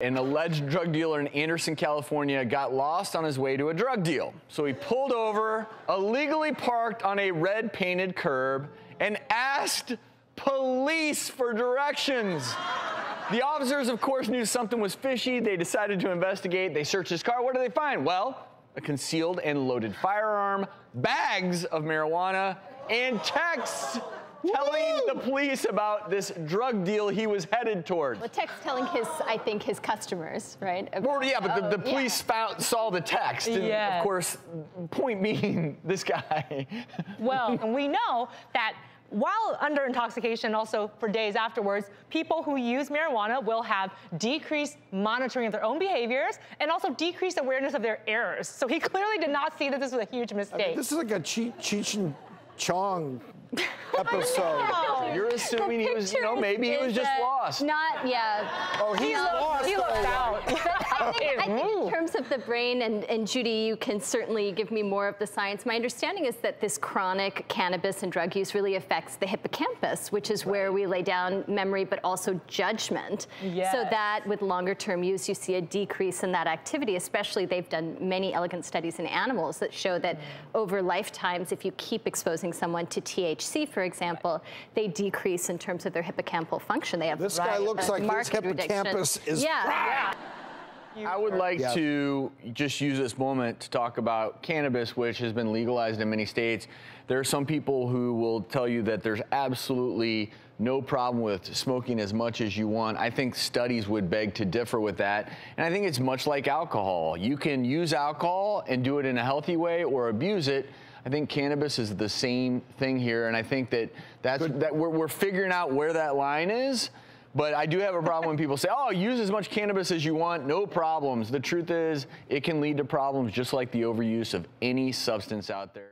An alleged drug dealer in Anderson, California got lost on his way to a drug deal. So he pulled over, illegally parked on a red painted curb, and asked police for directions. The officers, of course, knew something was fishy. They decided to investigate. They searched his car. What did they find? Well, a concealed and loaded firearm, bags of marijuana, and texts telling the police about this drug deal he was headed toward. Well, text telling I think his customers, right? Well, yeah, but the police saw the text. And of course, point being, this guy. Well, and we know that while under intoxication, also for days afterwards, people who use marijuana will have decreased monitoring of their own behaviors and also decreased awareness of their errors. So he clearly did not see that this was a huge mistake. I mean, this is like a Cheech and Chong episode. You're assuming he was, maybe he was just lost. Not, Oh, he's lost. He looked out. I think in terms of the brain, and Judy, you can certainly give me more of the science. My understanding is that this chronic cannabis and drug use really affects the hippocampus, which is where we lay down memory, but also judgment. Yes. So that with longer term use, you see a decrease in that activity, especially they've done many elegant studies in animals that show that over lifetimes, if you keep exposing someone to THC, for example, they decrease in terms of their hippocampal function. They have this guy looks like his hippocampus is I would like to just use this moment to talk about cannabis, which has been legalized in many states. There are some people who will tell you that there's absolutely no problem with smoking as much as you want. I think studies would beg to differ with that. And I think it's much like alcohol. You can use alcohol and do it in a healthy way or abuse it. I think cannabis is the same thing here, and I think that we're figuring out where that line is. But I do have a problem when people say, oh, use as much cannabis as you want, no problems. The truth is, it can lead to problems just like the overuse of any substance out there.